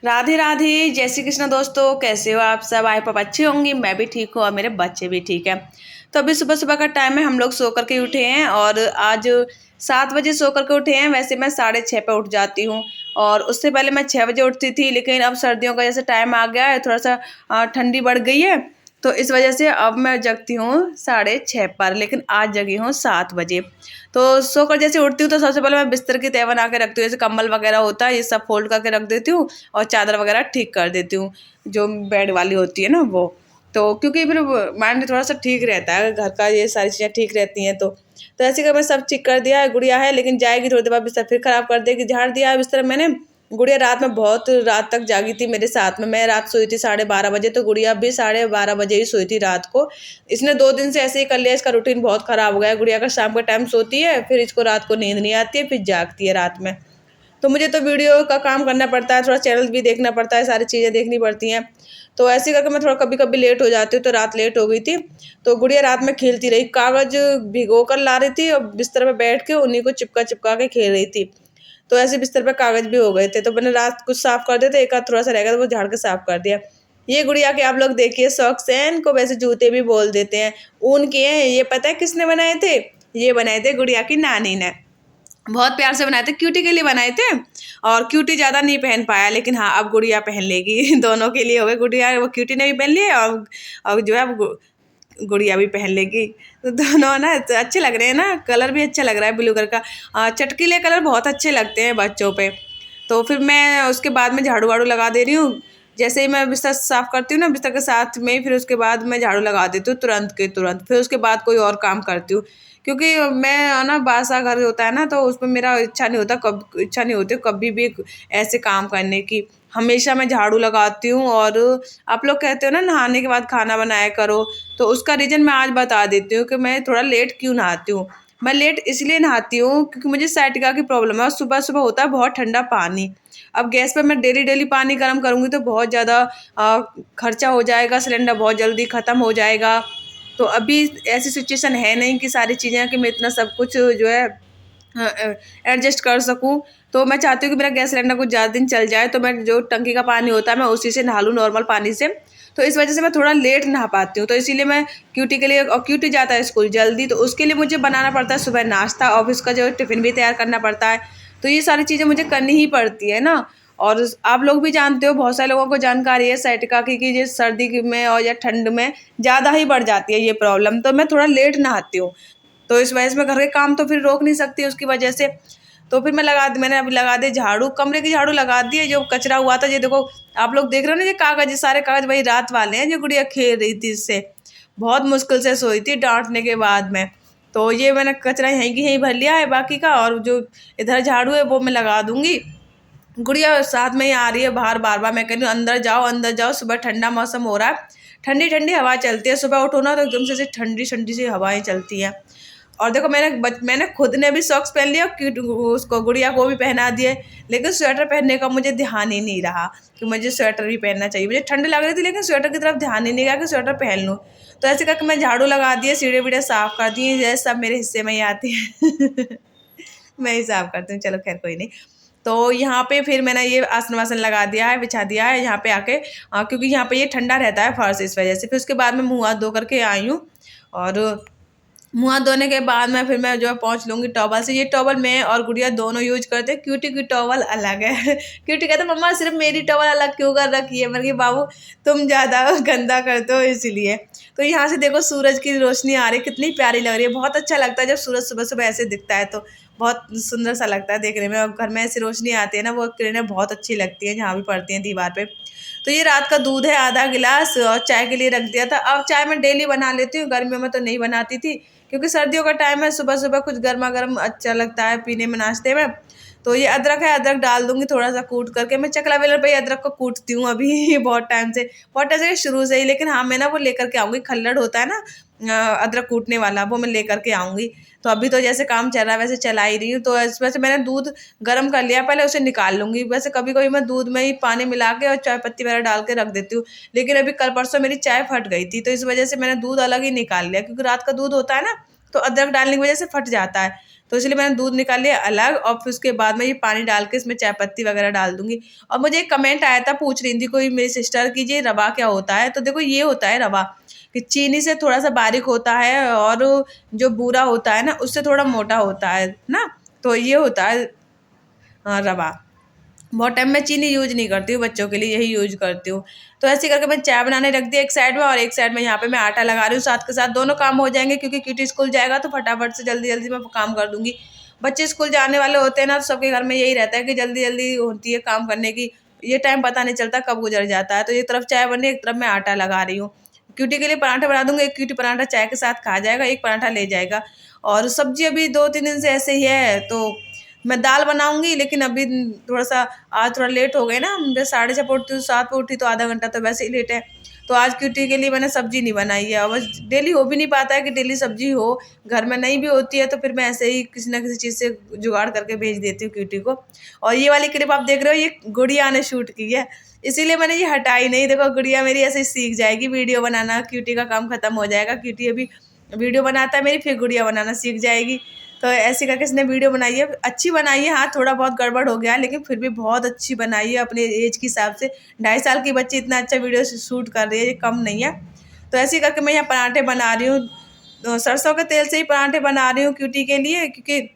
राधे राधे, जय श्री कृष्ण दोस्तों। कैसे हो आप सब? आई होप अच्छे होंगे। मैं भी ठीक हूँ और मेरे बच्चे भी ठीक है। तो अभी सुबह सुबह का टाइम है, हम लोग सो करके उठे हैं और आज 7 बजे सो करके उठे हैं। वैसे मैं 6:30 पे उठ जाती हूँ और उससे पहले मैं 6 बजे उठती थी, लेकिन अब सर्दियों का जैसे टाइम आ गया है, थोड़ा सा ठंडी बढ़ गई है, तो इस वजह से अब मैं जगती हूँ 6:30 पर, लेकिन आज जगी हूँ 7 बजे। तो सोकर जैसे उठती हूँ तो सबसे पहले मैं बिस्तर की तय बना के रखती हूँ, जैसे कंबल वगैरह होता है ये सब फोल्ड करके रख देती हूँ और चादर वगैरह ठीक कर देती हूँ, जो बेड वाली होती है ना वो। तो क्योंकि फिर माइंड थोड़ा सा ठीक रहता है, घर का ये सारी चीज़ें ठीक रहती हैं। तो ऐसे कर मैं सब ठीक कर दिया है। गुड़िया है लेकिन जाएगी थोड़ी देर बाद, बिस्तर फिर खराब कर देगी। झाड़ दिया है बिस्तर मैंने। गुड़िया रात में बहुत रात तक जागी थी मेरे साथ में। मैं रात सोई थी 12:30 बजे, तो गुड़िया भी 12:30 बजे ही सोई थी रात को। इसने 2 दिन से ऐसे ही कर लिया, इसका रूटीन बहुत खराब हो गया है। गुड़िया का शाम के टाइम सोती है, फिर इसको रात को नींद नहीं आती है, फिर जागती है रात में। तो मुझे तो वीडियो का काम करना पड़ता है, थोड़ा चैनल भी देखना पड़ता है, सारी चीज़ें देखनी पड़ती हैं। तो ऐसे करके मैं थोड़ा कभी कभी लेट हो जाती हूँ। तो रात लेट हो गई थी, तो गुड़िया रात में खेलती रही, कागज भिगो कर ला रही थी और बिस्तर पे बैठ के उन्हीं को चिपका चिपका के खेल रही थी। तो ऐसे बिस्तर पे कागज भी हो गए थे, तो मैंने रात कुछ साफ कर दिया था, एक आध थोड़ा सा रह गया था, वो झाड़ के साफ कर दिया। ये गुड़िया के आप लोग देखिए सॉक्स हैं, इनको वैसे जूते भी बोल देते हैं। ऊन के हैं। ये पता है किसने बनाए थे? ये बनाए थे गुड़िया की नानी ने। बहुत प्यार से बनाए थे, क्यूटी के लिए बनाए थे। और क्यूटी ज़्यादा नहीं पहन पाया, लेकिन हाँ अब गुड़िया पहन लेगी। दोनों के लिए हो गए। गुड़िया वो क्यूटी ने भी पहन लिए और जो है अब गुड़िया भी पहन लेगी। तो दोनों ना तो अच्छे लग रहे हैं ना, कलर भी अच्छा लग रहा है ब्लू कलर का। चटकीले कलर बहुत अच्छे लगते हैं बच्चों पे। तो फिर मैं उसके बाद में झाड़ू वाड़ू लगा दे रही हूँ। जैसे ही मैं बिस्तर साफ करती हूँ ना, बिस्तर के साथ में ही फिर उसके बाद मैं झाड़ू लगा देती हूँ तुरंत के तुरंत। फिर उसके बाद कोई और काम करती हूँ, क्योंकि मैं ना बासा घर होता है ना, तो उसमें मेरा इच्छा नहीं होती कभी भी ऐसे काम करने की। हमेशा मैं झाड़ू लगाती हूँ। और आप लोग कहते हो ना नहाने के बाद खाना बनाया करो, तो उसका रीज़न मैं आज बता देती हूँ कि मैं थोड़ा लेट क्यों नहाती हूँ। मैं लेट इसलिए नहाती हूँ क्योंकि मुझे साइटिका की प्रॉब्लम है और सुबह सुबह होता है बहुत ठंडा पानी। अब गैस पे मैं डेली डेली पानी गर्म करूँगी तो बहुत ज़्यादा खर्चा हो जाएगा, सिलेंडर बहुत जल्दी ख़त्म हो जाएगा। तो अभी ऐसी सिचुएशन है नहीं कि सारी चीज़ें कि मैं इतना सब कुछ जो है एडजस्ट कर सकूं। तो मैं चाहती हूँ कि मेरा गैस सिलेंडर कुछ ज़्यादा दिन चल जाए, तो मैं जो टंकी का पानी होता है मैं उसी से नहा लूँ, नॉर्मल पानी से। तो इस वजह से मैं थोड़ा लेट नहा पाती हूँ। तो इसीलिए मैं क्यूटी के लिए, और क्यूटी जाता है स्कूल जल्दी, तो उसके लिए मुझे बनाना पड़ता है सुबह नाश्ता, ऑफिस का जो टिफ़िन भी तैयार करना पड़ता है। तो ये सारी चीज़ें मुझे करनी ही पड़ती है ना। और आप लोग भी जानते हो, बहुत सारे लोगों को जानकारी है साइटिका की कि ये में और या ठंड में ज़्यादा ही बढ़ जाती है ये प्रॉब्लम। तो मैं थोड़ा लेट नहाती हूँ, तो इस वजह से मैं घर के काम तो फिर रोक नहीं सकती उसकी वजह से। तो फिर मैंने अभी लगा दी झाड़ू, कमरे की झाड़ू लगा दी है। जो कचरा हुआ था, ये देखो आप लोग देख रहे हो ना, ये कागज, ये सारे कागज वही रात वाले हैं जो गुड़िया खेल रही थी इससे। बहुत मुश्किल से सोई थी डांटने के बाद में। तो ये मैंने कचरा यहीं की यहीं भर लिया है बाकी का, और जो इधर झाड़ू है वो मैं लगा दूंगी। गुड़िया साथ में ही आ रही है बाहर, बार बार मैं कह रही हूँ अंदर जाओ अंदर जाओ। सुबह ठंडा मौसम हो रहा है, ठंडी ठंडी हवा चलती है। सुबह उठो ना तो एकदम से ठंडी ठंडी सी हवाएं चलती हैं। और देखो मैंने खुद ने भी सॉक्स पहन लिया, उसको गुड़िया को भी पहना दिए। लेकिन स्वेटर पहनने का मुझे ध्यान ही नहीं रहा कि मुझे स्वेटर भी पहनना चाहिए। मुझे ठंड लग रही थी लेकिन स्वेटर की तरफ ध्यान ही नहीं गया कि स्वेटर पहन लूँ। तो ऐसे करके मैं झाड़ू लगा दिए, सीढ़े वीढ़े साफ कर दिए, ये सब मेरे हिस्से में ही आती है। मैं ही साफ करती हूँ, चलो खैर कोई नहीं। तो यहाँ पे फिर मैंने ये आसन वासन लगा दिया है, बिछा दिया है यहाँ पे आके, क्योंकि यहाँ पे ये ठंडा रहता है फर्श, इस वजह से। फिर उसके बाद मैं मुँह हाथ धो करके आई हूँ। और मुँह हाथ धोने के बाद में फिर मैं जो है पहुँच लूँगी टॉवल से। ये टॉवल मैं और गुड़िया दोनों यूज करते हैं, क्यूटी की टॉवल अलग है। क्यूटी कहते मम्मा सिर्फ मेरी टॉवल अलग क्यों कर रखी है? मैंने कहा बाबू तुम ज़्यादा गंदा करते हो इसीलिए। तो यहाँ से देखो सूरज की रोशनी आ रही है, कितनी प्यारी लग रही है। बहुत अच्छा लगता है जब सूरज सुबह सुबह ऐसे दिखता है, तो बहुत सुंदर सा लगता है देखने में। और घर में ऐसी रोशनी आती है ना, वो किरणें बहुत अच्छी लगती हैं जहाँ भी पड़ती हैं दीवार पे। तो ये रात का दूध है आधा गिलास, और चाय के लिए रख दिया था। अब चाय मैं डेली बना लेती हूँ, गर्मियों में तो नहीं बनाती थी, क्योंकि सर्दियों का टाइम है, सुबह सुबह कुछ गर्मा गर्म अच्छा लगता है पीने में, नाश्ते में। तो ये अदरक है, अदरक डाल दूंगी थोड़ा सा कूट करके। मैं चकला बेलन पे ही अदरक को कूटती हूँ अभी। बहुत टाइम से शुरू से ही। लेकिन हाँ मैं ना वो लेकर के आऊँगी, खल्लड़ होता है ना अदरक कूटने वाला, वो मैं लेकर के आऊँगी। तो अभी तो जैसे काम चल रहा है वैसे चला ही रही हूँ। तो इस वजह से मैंने दूध गर्म कर लिया, पहले उसे निकाल लूँगी। वैसे कभी कभी मैं दूध में ही पानी मिला के और चाय पत्ती वगैरह डाल के रख देती हूँ, लेकिन अभी कल परसों मेरी चाय फट गई थी, तो इस वजह से मैंने दूध अलग ही निकाल लिया। क्योंकि रात का दूध होता है ना, तो अदरक डालने की वजह से फट जाता है। तो इसलिए मैंने दूध निकाल लिया अलग और फिर उसके बाद में ये पानी डाल के इसमें चाय पत्ती वगैरह डाल दूंगी। और मुझे एक कमेंट आया था, पूछ रही थी कोई मेरी सिस्टर की, ये रवा क्या होता है? तो देखो ये होता है रवा, कि चीनी से थोड़ा सा बारीक होता है और जो बूरा होता है ना उससे थोड़ा मोटा होता है ना, तो ये होता है रवा। बहुत टाइम मैं चीनी यूज नहीं करती हूँ, बच्चों के लिए यही यूज करती हूँ। तो ऐसे करके मैं चाय बनाने रख दी एक साइड में, और एक साइड में यहाँ पे मैं आटा लगा रही हूँ। साथ के साथ दोनों काम हो जाएंगे, क्योंकि क्यूटी स्कूल जाएगा तो फटाफट से जल्दी जल्दी मैं काम कर दूंगी। बच्चे स्कूल जाने वाले होते हैं ना, तो सबके घर में यही रहता है कि जल्दी जल्दी होती है काम करने की, ये टाइम पता नहीं चलता कब गुजर जाता है। तो एक तरफ चाय बनी, एक तरफ मैं आटा लगा रही हूँ। क्यूटी के लिए पराठा बना दूंगी, एक क्यूटी पराठा चाय के साथ खा जाएगा, एक पराठा ले जाएगा। और सब्जी अभी 2-3 दिन से ऐसे ही है, तो मैं दाल बनाऊंगी, लेकिन अभी थोड़ा सा आज थोड़ा लेट हो गए ना, मैं 6:30 पे उठती हूँ, 7 पे उठी तो आधा घंटा तो वैसे ही लेट है। तो आज क्यूटी के लिए मैंने सब्जी नहीं बनाई है, और बस डेली हो भी नहीं पाता है कि डेली सब्जी हो, घर में नहीं भी होती है तो फिर मैं ऐसे ही किसी ना किसी चीज़ से जुगाड़ करके भेज देती हूँ क्यूटी को। और ये वाली क्लिप आप देख रहे हो, ये गुड़िया ने शूट की है, इसीलिए मैंने ये हटाई नहीं। देखो गुड़िया मेरी ऐसे ही सीख जाएगी वीडियो बनाना, क्यूटी का काम खत्म हो जाएगा, क्यूटी अभी वीडियो बनाता है मेरी, फिर गुड़िया बनाना सीख जाएगी। तो ऐसे करके इसने वीडियो बनाई है, अच्छी बनाई है। हाँ थोड़ा बहुत गड़बड़ हो गया, लेकिन फिर भी बहुत अच्छी बनाई है अपने एज के हिसाब से। 2.5 साल की बच्ची इतना अच्छा वीडियो शूट कर रही है, ये कम नहीं है। तो ऐसे करके मैं यहाँ पराठे बना रही हूँ, तो सरसों के तेल से ही पराठे बना रही हूँ क्यूटी के लिए, क्योंकि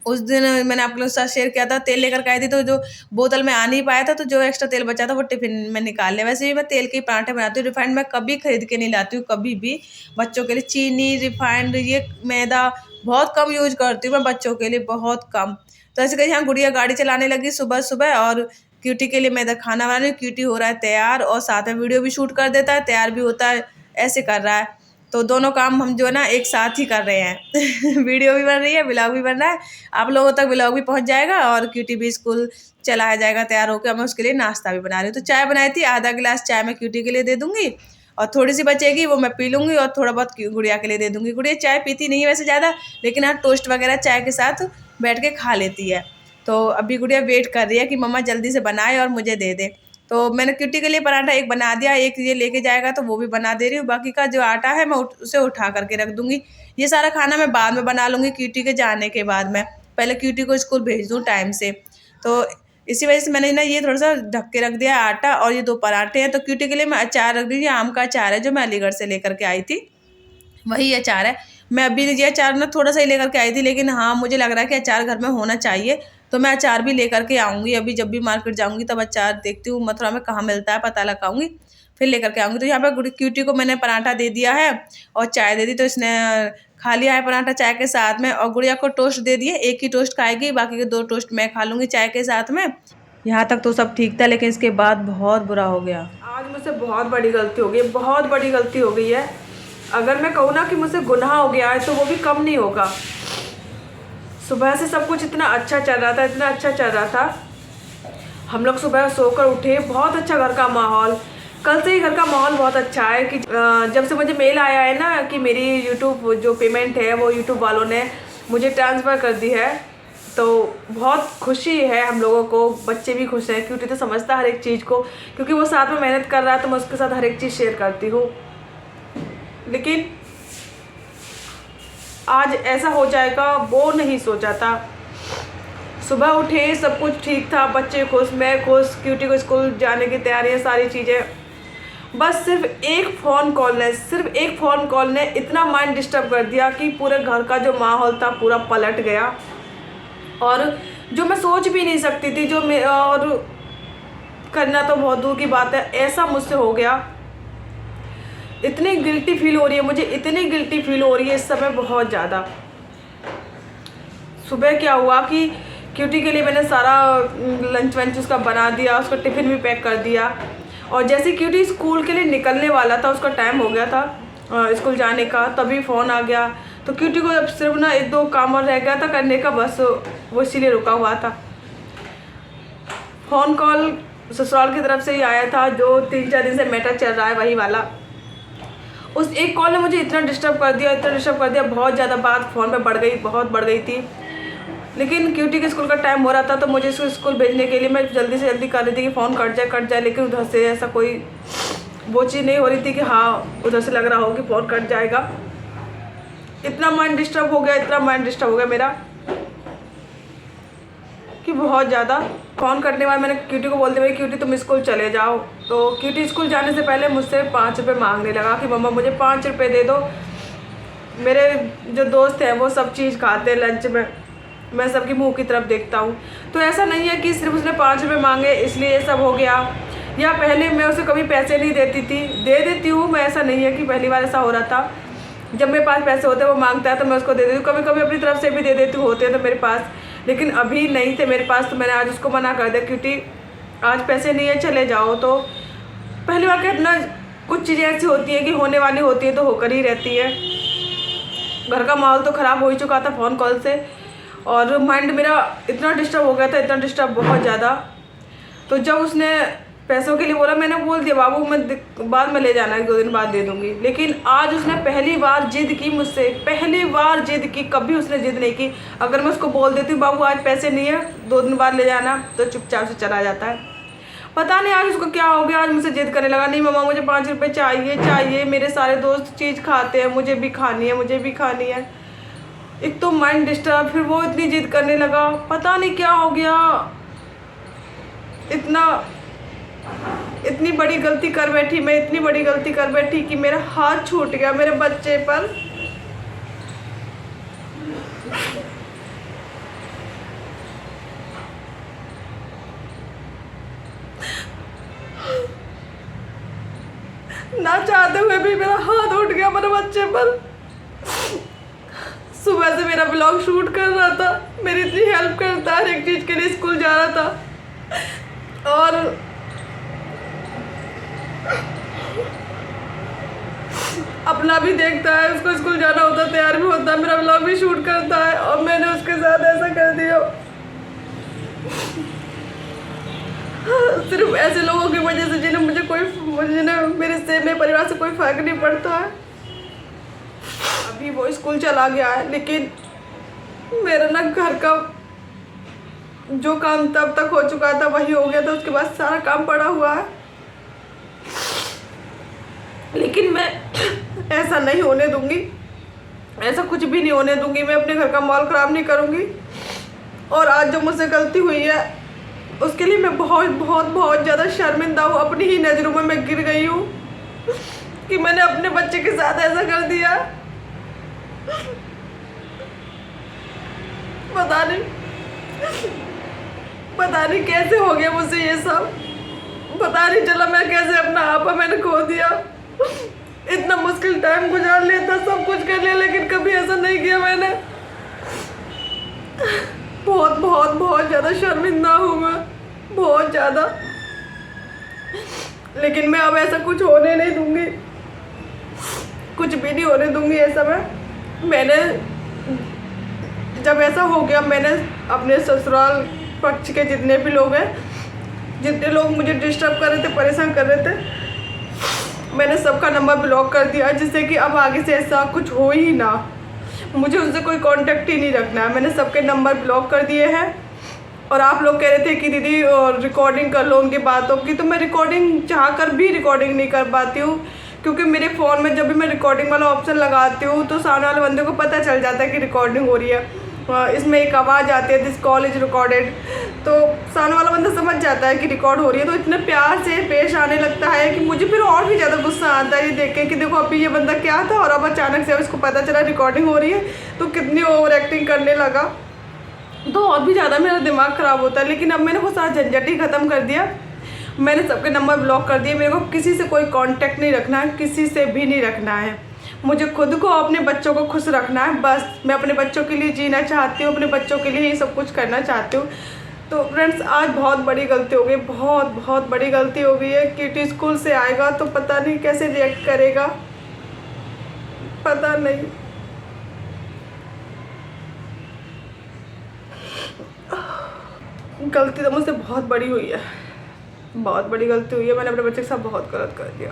उस दिन मैंने आप लोगों के साथ शेयर किया था, तेल लेकर के आई थी तो जो बोतल में आ नहीं पाया था, तो जो एक्स्ट्रा तेल बचा था वो टिफिन में निकाल लिया। वैसे भी मैं तेल के ही पराठे बनाती हूँ, रिफाइंड मैं कभी खरीद के नहीं लाती हूँ, कभी भी। बच्चों के लिए चीनी, रिफाइंड, ये मैदा बहुत कम यूज करती हूँ मैं बच्चों के लिए, बहुत कम। तो ऐसे कहीं यहाँ गुड़िया गाड़ी चलाने लगी सुबह सुबह, और क्यूटी के लिए मैं इधर खाना बना रही हूँ। क्यूटी हो रहा है तैयार, और साथ में वीडियो भी शूट कर देता है, तैयार भी होता है, ऐसे कर रहा है। तो दोनों काम हम जो है ना एक साथ ही कर रहे हैं। वीडियो भी बन रही है, ब्लॉग भी बन रहा है, आप लोगों तक ब्लॉग भी पहुंच जाएगा, और क्यूटी भी स्कूल चलाया जाएगा तैयार होकर। मैं उसके लिए नाश्ता भी बना रही हूँ। तो चाय बनाई थी, आधा गिलास चाय मैं क्यूटी के लिए दे दूंगी, और थोड़ी सी बचेगी वो मैं पी लूँगी, और थोड़ा बहुत गुड़िया के लिए दे दूँगी। गुड़िया चाय पीती नहीं है वैसे ज़्यादा, लेकिन हाँ टोस्ट वगैरह चाय के साथ बैठ के खा लेती है। तो अभी गुड़िया वेट कर रही है कि मम्मा जल्दी से बनाए और मुझे दे दे। तो मैंने क्यूटी के लिए पराठा एक बना दिया, एक ये लेके जाएगा तो वो भी बना दे रही हूँ। बाकी का जो आटा है मैं उसे उठा करके रख दूँगी। ये सारा खाना मैं बाद में बना लूँगी क्यूटी के जाने के बाद में, पहले क्यूटी को स्कूल भेज दूँ टाइम से। तो इसी वजह से मैंने ना ये थोड़ा सा ढक के रख दिया आटा, और ये 2 पराठे हैं। तो क्यूटी के लिए मैं अचार रख दी, आम का अचार है जो मैं अलीगढ़ से लेकर के आई थी, वही अचार है। मैं अभी ये अचार ना थोड़ा सा ही लेकर के आई थी, लेकिन हाँ मुझे लग रहा है कि अचार घर में होना चाहिए, तो मैं अचार भी लेकर के आऊँगी। अभी जब भी मार्केट जाऊँगी तब अचार देखती हूँ मथुरा में कहाँ मिलता है, पता लगाऊंगी, फिर लेकर के आऊँगी। तो यहाँ पर क्यूटी को मैंने पराठा दे दिया है और चाय दे दी, तो इसने खा लिया है पराठा चाय के साथ में। और गुड़िया को टोस्ट दे दिए, एक ही टोस्ट खाएगी, बाकी के 2 टोस्ट मैं खा लूँगी चाय के साथ में। यहाँ तक तो सब ठीक था, लेकिन इसके बाद बहुत बुरा हो गया। आज मुझसे बहुत बड़ी गलती हो गई, बहुत बड़ी गलती हो गई है। अगर मैं कहूँ ना कि मुझसे गुनाह हो गया है तो वो भी कम नहीं होगा। सुबह से सब कुछ इतना अच्छा चल रहा था, इतना अच्छा चल रहा था। हम लोग सुबह सोकर उठे, बहुत अच्छा घर का माहौल, कल से ही घर का माहौल बहुत अच्छा है। कि जब से मुझे मेल आया है ना कि मेरी यूट्यूब जो पेमेंट है वो यूट्यूब वालों ने मुझे ट्रांसफ़र कर दी है, तो बहुत खुशी है हम लोगों को। बच्चे भी खुश हैं, क्योंकि तो समझता है हर एक चीज़ को, क्योंकि वो साथ में मेहनत कर रहा है तो मैं उसके साथ हर एक चीज़ शेयर करती हूँ। लेकिन आज ऐसा हो जाएगा वो नहीं सोचा था। सुबह उठे सब कुछ ठीक था, बच्चे खुश, मैं खुश, क्यूटी को स्कूल जाने की तैयारियां, सारी चीज़ें। बस सिर्फ एक फ़ोन कॉल ने इतना माइंड डिस्टर्ब कर दिया कि पूरे घर का जो माहौल था पूरा पलट गया। और जो मैं सोच भी नहीं सकती थी, जो मैं और करना तो बहुत दूर की बात है, ऐसा मुझसे हो गया। इतनी गिल्टी फील हो रही है मुझे, इतनी गिल्टी फील हो रही है इस समय, बहुत ज़्यादा। सुबह क्या हुआ कि क्यूटी के लिए मैंने सारा लंच वंच उसका बना दिया, उसका टिफ़िन भी पैक कर दिया। और जैसे क्यूटी स्कूल के लिए निकलने वाला था, उसका टाइम हो गया था स्कूल जाने का, तभी फ़ोन आ गया। तो क्यूटी को अब सिर्फ ना 1-2 काम और रह गया था करने का, बस वो इसीलिए रुका हुआ था। फ़ोन कॉल ससुराल की तरफ से ही आया था, जो 3-4 दिन से मैटर चल रहा है वही वाला। उस एक कॉल ने मुझे इतना डिस्टर्ब कर दिया, बहुत ज़्यादा बात फ़ोन पे बढ़ गई, बहुत बढ़ गई थी। लेकिन क्यूटी के स्कूल का टाइम हो रहा था, तो मुझे इसको स्कूल भेजने के लिए मैं जल्दी से जल्दी कर रही थी कि फ़ोन कट जाए, लेकिन उधर से ऐसा कोई वो चीज़ नहीं हो रही थी कि हाँ उधर से लग रहा हो कि फ़ोन कट जाएगा। इतना माइंड डिस्टर्ब हो गया, इतना माइंड डिस्टर्ब हो गया मेरा कि बहुत ज़्यादा। फ़ोन करने वाले मैंने क्यूटी को बोलते भाई क्यूटी तुम स्कूल चले जाओ, तो क्यूटी स्कूल जाने से पहले मुझसे 5 रुपये मांगने लगा कि मम्मा मुझे 5 रुपये दे दो। मेरे जो दोस्त हैं वो सब चीज़ खाते हैं लंच में, मैं सबकी मुंह की तरफ देखता हूँ। तो ऐसा नहीं है कि सिर्फ उसने 5 रुपये मांगे इसलिए ये सब हो गया, या पहले मैं उसे कभी पैसे नहीं देती थी, दे देती हूँ मैं। ऐसा नहीं है कि पहली बार ऐसा हो रहा था, जब मेरे पास पैसे होते हैं वो मांगता है तो मैं उसको दे देती हूँ, कभी कभी अपनी तरफ से भी दे देती हूँ होते हैं तो मेरे पास, लेकिन अभी नहीं थे मेरे पास। तो मैंने आज उसको मना कर दिया क्योंकि आज पैसे नहीं है चले जाओ। तो पहली बार कहना कुछ चीज़ें ऐसी होती हैं कि होने वाली होती है तो होकर ही रहती है। घर का माहौल तो ख़राब हो ही चुका था फ़ोन कॉल से, और माइंड मेरा इतना डिस्टर्ब हो गया था, इतना डिस्टर्ब बहुत ज़्यादा। तो जब उसने पैसों के लिए बोला, मैंने बोल दिया बाबू मैं बाद में ले जाना, 2 दिन बाद दे दूँगी। लेकिन आज उसने पहली बार जिद की मुझसे, पहली बार जिद की। कभी उसने जिद नहीं की। अगर मैं उसको बोल देती हूँ बाबू आज पैसे नहीं है 2 दिन बाद ले जाना, तो चुपचाप से चला जाता है। पता नहीं आज उसको क्या हो गया, आज मुझसे जिद करने लगा, नहीं मम्मा मुझे 5 रुपये चाहिए, मेरे सारे दोस्त चीज़ खाते हैं, मुझे भी खानी है, मुझे भी खानी है। एक तो माइंड डिस्टर्ब, फिर वो इतनी जिद करने लगा, पता नहीं क्या हो गया। इतनी बड़ी गलती कर बैठी मैं, इतनी बड़ी गलती कर बैठी कि मेरा हाथ छूट गया मेरे बच्चे पर। ना चाहते हुए भी मेरा हाथ उठ गया मेरे बच्चे पर। सुबह से मेरा ब्लॉग शूट कर रहा था, मेरी इतनी हेल्प करता है, हर एक चीज़ के लिए स्कूल जा रहा था, और अपना भी देखता है, उसको स्कूल जाना होता है, तैयार भी होता है, मेरा ब्लॉग भी शूट करता है, और मैंने उसके साथ ऐसा कर दिया। सिर्फ ऐसे लोगों की वजह से जिन्हें मेरे परिवार से कोई फर्क नहीं पड़ता है। अभी वो स्कूल चला गया है, लेकिन मेरा ना घर का जो काम तब तक हो चुका था वही हो गया था, उसके बाद सारा काम पड़ा हुआ है। लेकिन मैं ऐसा नहीं होने दूंगी, ऐसा कुछ भी नहीं होने दूंगी। मैं अपने घर का माहौल ख़राब नहीं करूंगी। और आज जो मुझसे गलती हुई है उसके लिए मैं बहुत बहुत बहुत ज़्यादा शर्मिंदा हूँ। अपनी ही नज़रों में मैं गिर गई हूँ कि मैंने अपने बच्चे के साथ ऐसा कर दिया। पता नहीं कैसे हो गया मुझसे ये सब, पता नहीं चला मैं कैसे अपना आपा मैंने खो दिया। इतना मुश्किल टाइम गुजार लिया था, सब कुछ कर लिया, लेकिन कभी ऐसा नहीं किया मैंने। बहुत बहुत बहुत ज़्यादा शर्मिंदा हूँ मैं, बहुत ज़्यादा। लेकिन मैं अब ऐसा कुछ होने नहीं दूंगी, कुछ भी नहीं होने दूंगी ऐसा। मैंने जब ऐसा हो गया, मैंने अपने ससुराल पक्ष के जितने भी लोग हैं, जितने लोग मुझे डिस्टर्ब कर रहे थे, परेशान कर रहे थे, मैंने सबका नंबर ब्लॉक कर दिया, जिससे कि अब आगे से ऐसा कुछ हो ही ना, मुझे उनसे कोई कांटेक्ट ही नहीं रखना है। मैंने सबके नंबर ब्लॉक कर दिए हैं। और आप लोग कह रहे थे कि दीदी रिकॉर्डिंग कर लो उनकी बातों की, तो मैं रिकॉर्डिंग चाह कर भी रिकॉर्डिंग नहीं कर पाती हूँ, क्योंकि मेरे फ़ोन में जब भी मैं रिकॉर्डिंग वाला ऑप्शन लगाती हूँ तो सामने वाले बंदे को पता चल जाता है कि रिकॉर्डिंग हो रही है। इसमें एक आवाज़ आती है, दिस कॉल इज़ रिकॉर्डेड, तो सामने वाला बंदा समझ जाता है कि रिकॉर्ड हो रही है। तो इतने प्यार से पेश आने लगता है कि मुझे फिर और भी ज़्यादा गुस्सा आता है ये देख के कि देखो अभी ये बंदा क्या था और अब अचानक से इसको पता चला रिकॉर्डिंग हो रही है, तो कितनी ओवर एक्टिंग करने लगा, तो और भी ज़्यादा मेरा दिमाग ख़राब होता है। लेकिन अब मैंने वो सारा झंझट ही ख़त्म कर दिया, मैंने सबके नंबर ब्लॉक कर दिए। मेरे को किसी से कोई कांटेक्ट नहीं रखना है, किसी से भी नहीं रखना है। मुझे खुद को अपने बच्चों को खुश रखना है, बस मैं अपने बच्चों के लिए जीना चाहती हूँ, अपने बच्चों के लिए ही सब कुछ करना चाहती हूँ। तो फ्रेंड्स आज बहुत बड़ी गलती हो गई, बहुत बहुत बड़ी गलती हो गई है। किटी स्कूल से आएगा तो पता नहीं कैसे रिएक्ट करेगा, पता नहीं। गलती तो मुझसे बहुत बड़ी हुई है, बहुत बड़ी गलती हुई है। मैंने अपने बच्चे के साथ बहुत गलत कर दिया,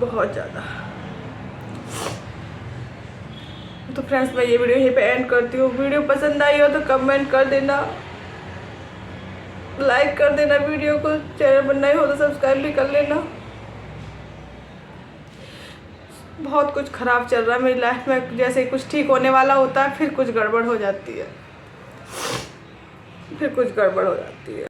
बहुत ज़्यादा। तो फ्रेंड्स मैं ये वीडियो यहीं पे एंड करती हूँ। वीडियो पसंद आई हो तो कमेंट कर देना, लाइक कर देना वीडियो को, चैनल पर नए हो तो सब्सक्राइब भी कर लेना। बहुत कुछ ख़राब चल रहा है मेरी लाइफ में। जैसे कुछ ठीक होने वाला होता है फिर कुछ गड़बड़ हो जाती है, फिर कुछ गड़बड़ हो जाती है।